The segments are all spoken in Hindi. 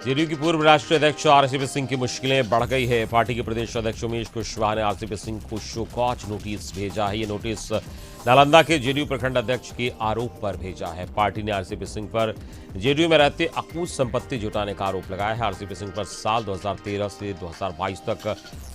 जेडीयू की पूर्व राष्ट्रीय अध्यक्ष आरसीपी सिंह की मुश्किलें बढ़ गई है। पार्टी के प्रदेश अध्यक्ष उमेश कुशवाहा ने आरसीपी सिंह को शो कॉज नोटिस भेजा है। ये नोटिस नालंदा के जेडीयू प्रखंड अध्यक्ष के आरोप पर भेजा है। पार्टी ने आरसीपी सिंह पर जेडीयू में रहते अकूत संपत्ति जुटाने का आरोप लगाया है। आरसीपी सिंह पर साल 2013 से 2022 तक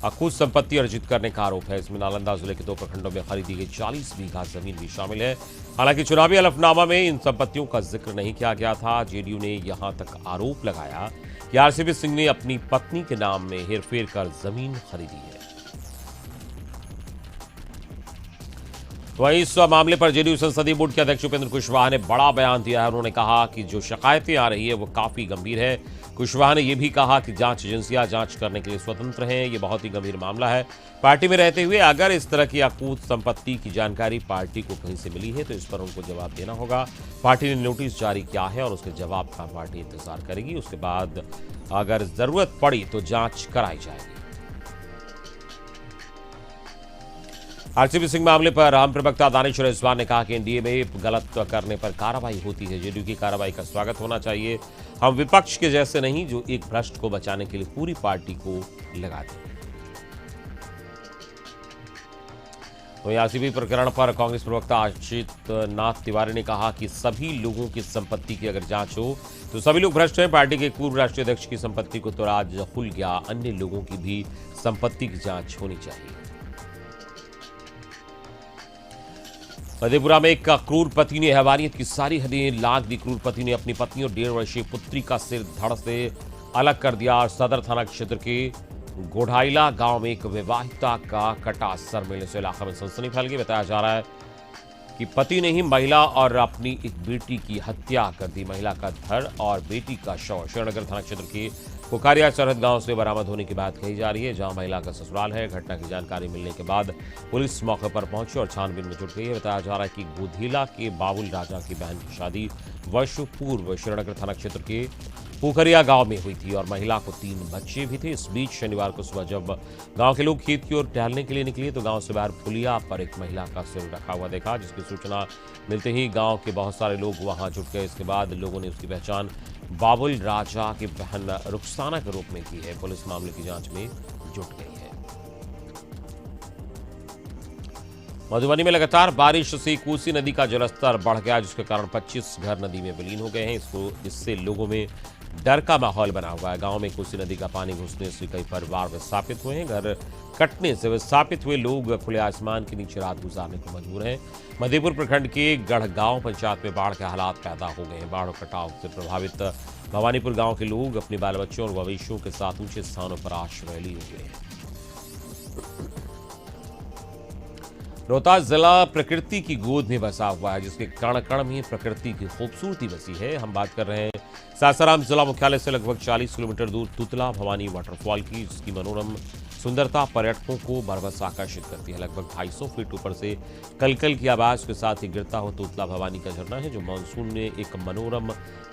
अकूत संपत्ति अर्जित करने का आरोप है। इसमें नालंदा जिले के 2 प्रखंडों में खरीदी गई 40 बीघा जमीन भी शामिल है। हालांकि चुनावी हलफनामा में इन संपत्तियों का जिक्र नहीं किया गया था। जेडीयू ने यहां तक आरोप लगाया कि आरसीपी सिंह ने अपनी पत्नी के नाम में हेरफेर कर जमीन खरीदी है। वहीं इस मामले पर जेडीयू संसदीय बोर्ड के अध्यक्ष उपेंद्र कुशवाहा ने बड़ा बयान दिया है। उन्होंने कहा कि जो शिकायतें आ रही है वो काफी गंभीर है। कुशवाहा ने यह भी कहा कि जांच एजेंसियां जांच करने के लिए स्वतंत्र हैं। ये बहुत ही गंभीर मामला है। पार्टी में रहते हुए अगर इस तरह की अकूत संपत्ति की जानकारी पार्टी को कहीं से मिली है तो इस पर उनको जवाब देना होगा। पार्टी ने नोटिस जारी किया है और उसके जवाब का पार्टी इंतजार करेगी। उसके बाद अगर जरूरत पड़ी तो जांच कराई जाएगी। आरसीपी सिंह मामले पर हम प्रवक्ता दानिश रिजवान ने कहा कि एनडीए में गलत करने पर कार्रवाई होती है। जेडीयू की कार्रवाई का स्वागत होना चाहिए। हम विपक्ष के जैसे नहीं जो एक भ्रष्ट को बचाने के लिए पूरी पार्टी को लगा दें। तो आरसीपी प्रकरण पर कांग्रेस प्रवक्ता आशीष नाथ तिवारी ने कहा कि सभी लोगों की संपत्ति की अगर जांच हो तो सभी लोग भ्रष्ट हैं। पार्टी के पूर्व राष्ट्रीय अध्यक्ष की संपत्ति को तो आज खुल गया, अन्य लोगों की भी संपत्ति की जांच होनी चाहिए। मधेपुरा में एक क्रूर पति ने हैवानियत की सारी हदें लांघ दी। क्रूर पति ने अपनी पत्नी और 1.5 वर्षीय पुत्री का सिर धड़ से अलग कर दिया और सदर थाना क्षेत्र के गोढ़ाइला गांव में एक विवाहिता का कटा सर मिलने से इलाके में सनसनी फैल गई। बताया जा रहा है कि पति ने ही महिला और अपनी एक बेटी की हत्या कर दी। महिला का धड़ और बेटी का शव श्रीनगर थाना क्षेत्र के कुकारिया सरहद गांव से बरामद होने की बात कही जा रही है, जहां महिला का ससुराल है। घटना की जानकारी मिलने के बाद पुलिस मौके पर पहुंची और छानबीन में जुट गई है। बताया जा रहा है कि गोधीला के बाबुल राजा की बहन की शादी वर्षों पूर्व श्रीनगर थाना क्षेत्र के पोखरिया गांव में हुई थी और महिला को 3 बच्चे भी थे। इस बीच शनिवार को सुबह जब गांव के लोग खेत की ओर टहलने के लिए निकले तो गांव से बाहर पुलिया पर एक महिला का सिर रखा हुआ देखा, जिसकी सूचना मिलते ही गांव के बहुत सारे लोग वहां जुट गए। इसके बाद लोगों ने उसकी पहचान बाबुल राजा की बहन रुखसाना के रूप में की है। पुलिस मामले की जांच में जुट गई है। मधुबनी में लगातार बारिश से कोसी नदी का जलस्तर बढ़ गया, जिसके कारण 25 घर नदी में विलीन हो गए हैं। इससे लोगों में डर का माहौल बना हुआ है। गांव में कोसी नदी का पानी घुसने से कई परिवार विस्थापित हुए हैं। घर कटने से विस्थापित हुए लोग खुले आसमान के नीचे रात गुजारने को मजबूर हैं। मधेपुर प्रखंड के गढ़गांव पंचायत में बाढ़ के हालात पैदा हो गए हैं। बाढ़ और कटाव से प्रभावित भवानीपुर गांव के लोग अपने बाल बच्चों और मवेशियों के साथ ऊंचे स्थानों पर आश्रय लिए हुए हैं। रोहतास जिला प्रकृति की गोद में बसा हुआ है, जिसके कण कण में प्रकृति की खूबसूरती बसी है। हम बात कर रहे हैं सासाराम जिला मुख्यालय से लगभग 40 किलोमीटर दूर तुतला भवानी वाटरफॉल की, जिसकी मनोरम सुंदरता पर्यटकों को बरबस आकर्षित करती है। लगभग 250 फीट ऊपर से कलकल की आवाज के साथ ही गिरता हुआ तुतला भवानी का झरना है, जो मानसून में एक मनोरम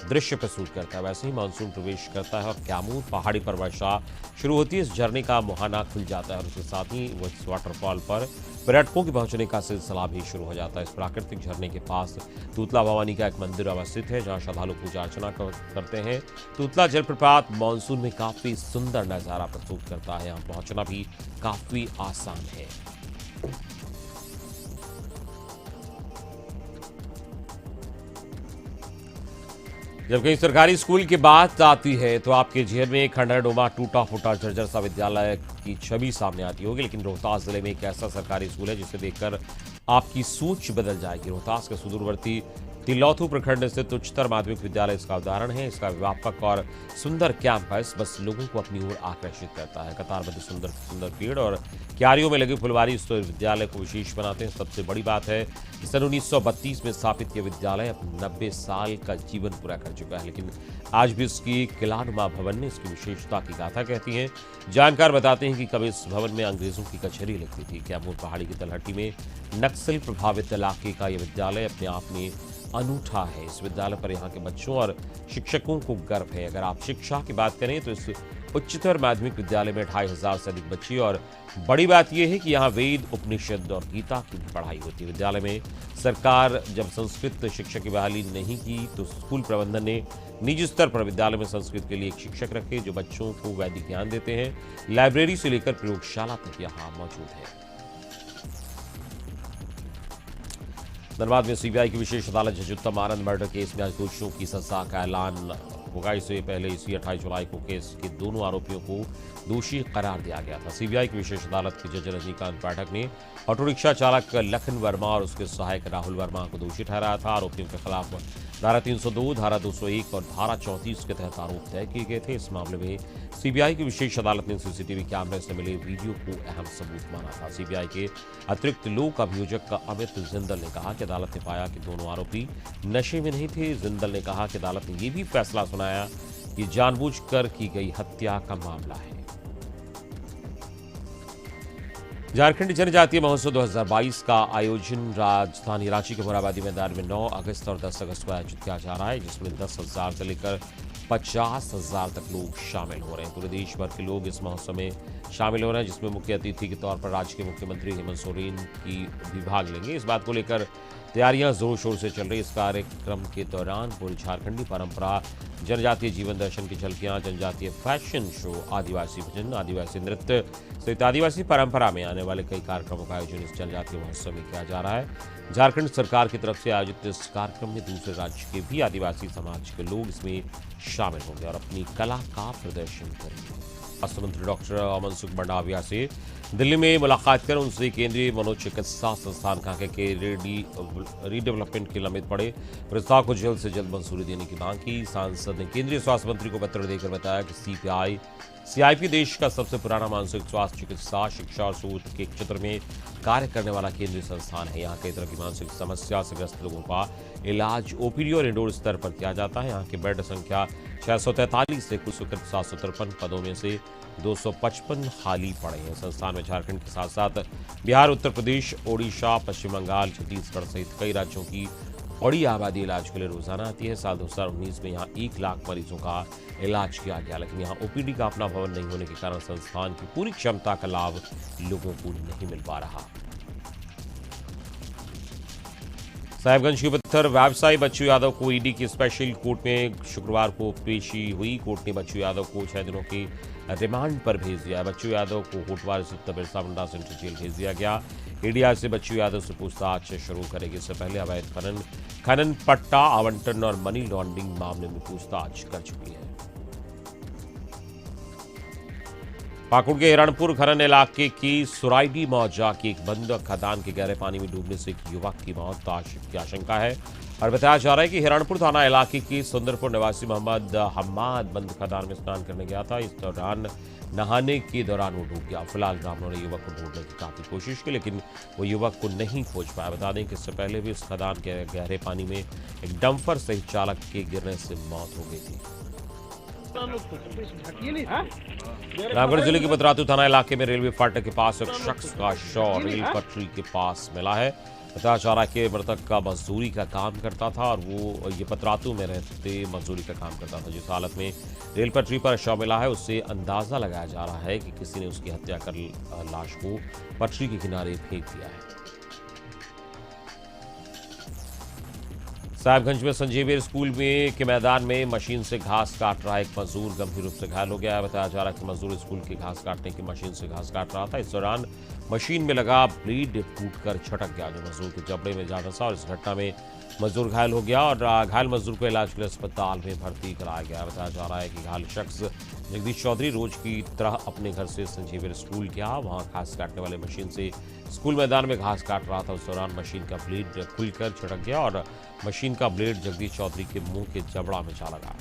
दृश्य प्रस्तुत करता है। वैसे ही मानसून प्रवेश करता है और कैमूर पहाड़ी पर वर्षा शुरू होती है। इस झरने का मुहाना खुल जाता है और उसके साथ ही इस वाटरफॉल पर पर्यटकों के पहुंचने का सिलसिला भी शुरू हो जाता है। इस प्राकृतिक झरने के पास तुतला भवानी का एक मंदिर अवस्थित है, जहां श्रद्धालु पूजा अर्चना करते हैं। तुतला जलप्रपात मानसून में काफी सुंदर नजारा प्रस्तुत करता है। यहां पहुंचना भी काफी आसान है। जब कहीं सरकारी स्कूल की बात आती है तो आपके जेहन में खंडहरनुमा टूटा फूटा जर्जर सा विद्यालय की छवि सामने आती होगी, लेकिन रोहतास जिले में एक ऐसा सरकारी स्कूल है जिसे देखकर आपकी सोच बदल जाएगी। रोहतास के सुदूरवर्ती तिलौथू प्रखंड स्थित उच्चतर माध्यमिक विद्यालय इसका उदाहरण है। इसका व्यापक और सुंदर कैंपस बस लोगों को अपनी ओर आकर्षित करता है। कतारबद्ध सुंदर सुंदर पेड़ और क्यारियों में लगी फुलवारी इस विद्यालय को विशेष बनाते हैं। सबसे बड़ी बात है कि सन 1932 में स्थापित यह विद्यालय अब 90 साल का जीवन पूरा कर चुका है, लेकिन आज भी इसकी किलानुमा भवन ने इसकी विशेषता की गाथा कहती हैं। जानकार बताते हैं कि कभी इस भवन में अंग्रेजों की कचहरी लगती थी। कैमूर पहाड़ी की तलहटी में नक्सल प्रभावित इलाके का यह विद्यालय अपने आप में अनूठा है। इस विद्यालय पर यहाँ के बच्चों और शिक्षकों को गर्व है। अगर आप शिक्षा की बात करें तो इस उच्चतर माध्यमिक विद्यालय में 2500 से अधिक बच्चे और बड़ी बात यह है कि यहाँ वेद, उपनिषद और गीता की भी पढ़ाई होती है। विद्यालय में सरकार जब संस्कृत शिक्षक की बहाली नहीं की तो स्कूल प्रबंधन ने निजी स्तर पर विद्यालय में संस्कृत के लिए एक शिक्षक रखे जो बच्चों को वैदिक ज्ञान देते हैं। लाइब्रेरी से लेकर प्रयोगशाला तक यहाँ मौजूद है। धनबाद में सीबीआई की विशेष अदालत जज उत्तम आनंद मर्डर केस में आज दोषियों की सजा का ऐलान होगा। इससे पहले इसी 28 जुलाई को केस के दोनों आरोपियों को दोषी करार दिया गया था। सीबीआई की विशेष अदालत के जज रजनीकांत पाठक ने ऑटो रिक्शा चालक लखन वर्मा और उसके सहायक राहुल वर्मा को दोषी ठहराया था। आरोपियों के खिलाफ धारा 302, धारा 201 और धारा 34 के तहत आरोप तय किए गए थे। इस मामले में सीबीआई की विशेष अदालत ने सीसीटीवी कैमरे से मिले वीडियो को अहम सबूत माना था। सीबीआई के अतिरिक्त लोक अभियोजक अमित जिंदल ने कहा कि अदालत ने पाया कि दोनों आरोपी नशे में नहीं थे। जिंदल ने कहा कि अदालत ने यह भी फैसला सुनाया कि जानबूझकर की गई हत्या का मामला है। झारखंड जनजातीय महोत्सव 2022 का आयोजन राजधानी रांची के मोरहाबादी मैदान में 9 अगस्त और 10 अगस्त को आयोजित किया जा रहा है, जिसमें 10,000 से लेकर 50,000 तक लोग शामिल हो रहे हैं। पूरे देश भर के लोग इस महोत्सव में शामिल हो रहे हैं, जिसमें मुख्य अतिथि के तौर पर राज्य के मुख्यमंत्री हेमंत सोरेन की भी भाग लेंगे। इस बात को लेकर तैयारियां जोर शोर से चल रही। इस कार्यक्रम के दौरान पूरी झारखंडी परंपरा, जनजातीय जीवन दर्शन की झलकियां, जनजातीय फैशन शो, आदिवासी भजन, आदिवासी नृत्य सहित आदिवासी परंपरा में आने वाले कई कार्यक्रमों का आयोजन इस जनजातीय महोत्सव में किया जा रहा है। झारखंड सरकार की तरफ से आयोजित इस कार्यक्रम में दूसरे राज्य के भी आदिवासी समाज के लोग इसमें शामिल होंगे और अपनी कला का प्रदर्शन करेंगे। स्वास्थ्य मंत्री डॉक्टर अमन सुख मंडाविया से दिल्ली में मुलाकात कर उनसे केंद्रीय मनोचिकित्सा संस्थान कांके के रीडेवलपमेंट के लंबित पड़े प्रस्ताव को जल्द से जल्द मंजूरी देने की मांग की। सांसद ने केंद्रीय स्वास्थ्य मंत्री को पत्र देकर बताया कि सीआईपी देश का सबसे पुराना मानसिक स्वास्थ्य चिकित्सा, शिक्षा और शोध के क्षेत्र में कार्य करने वाला केंद्रीय संस्थान है। यहाँ कई तरह की मानसिक समस्या से ग्रस्त लोगों का इलाज ओपीडी और इंडोर स्तर पर किया जाता है। यहाँ की बेड संख्या 643 से कुल स्वीकृत 753 पदों में से 255 खाली पड़े हैं। संस्थान में झारखंड के साथ साथ बिहार, उत्तर प्रदेश, ओडिशा, पश्चिम बंगाल, छत्तीसगढ़ सहित कई राज्यों की बड़ी आबादी इलाज के लिए रोजाना आती है। साल 2019 में यहाँ 1 लाख मरीजों का इलाज किया गया, लेकिन यहाँ ओपीडी का अपना भवन नहीं होने के कारण संस्थान की पूरी क्षमता का लाभ लोगों को नहीं मिल पा रहा। साहिबगंज के पत्थर व्यवसायी बच्चू यादव को ईडी की स्पेशल कोर्ट में शुक्रवार को पेशी हुई। कोर्ट ने बच्चू यादव को 6 दिनों की रिमांड पर भेज दिया है। बच्चू यादव को होटवार स्थित बिरसा मुंडा सेंट्रल जेल भेज दिया गया। ईडी आज से बच्चू यादव से पूछताछ शुरू करेगी। इससे पहले अवैध खनन पट्टा आवंटन और मनी लॉन्ड्रिंग मामले में पूछताछ कर चुकी है। पाकुड़ के हिरणपुर खनन इलाके की सुराइडी मौजा की एक बंद खदान के गहरे पानी में डूबने से एक युवक की मौत की आशंका है और बताया जा रहा है कि हिरणपुर थाना इलाके की सुंदरपुर निवासी मोहम्मद हम्माद बंद खदान में स्नान करने गया था। इस दौरान नहाने के दौरान वो डूब गया। फिलहाल ग्रामीणों ने युवक को ढूंढने की काफी कोशिश की, लेकिन वो युवक को नहीं खोज पाया। बता दें कि इससे पहले भी इस खदान के गहरे पानी में एक डंपर सहित चालक के गिरने से मौत हो गई थी। रामगढ़ जिले के बतरातू थाना इलाके में रेलवे फाटक के पास एक शख्स का शव रेल पटरी के पास मिला है। बताया जा रहा है कि मृतक का मजदूरी का काम करता था और वो ये पतरातू में रहते मजदूरी का काम करता था। जिस हालत में रेल पटरी पर शव मिला है उससे अंदाजा लगाया जा रहा है कि किसी ने उसकी हत्या कर लाश को पटरी के किनारे फेंक दिया है। साहिबगंज में संजीवियर स्कूल के मैदान में मशीन से घास काट रहा एक मजदूर गंभीर रूप से घायल हो गया है। बताया जा रहा है कि मजदूर स्कूल की घास काटने की मशीन से घास काट रहा था। इस दौरान मशीन में लगा ब्लेड टूटकर छटक गया, जो मजदूर के जबड़े में जा फंसा और इस घटना में मजदूर घायल हो गया और घायल मजदूर को इलाज के लिए अस्पताल में भर्ती कराया गया। बताया जा रहा है कि घायल शख्स जगदीश चौधरी रोज की तरह अपने घर से संजीवियर स्कूल गया। वहां घास काटने वाले मशीन से स्कूल मैदान में घास काट रहा था। उस दौरान मशीन का ब्लेड खुलकर छिटक गया और मशीन का ब्लेड जगदीश चौधरी के मुंह के जबड़ा में जा लगा।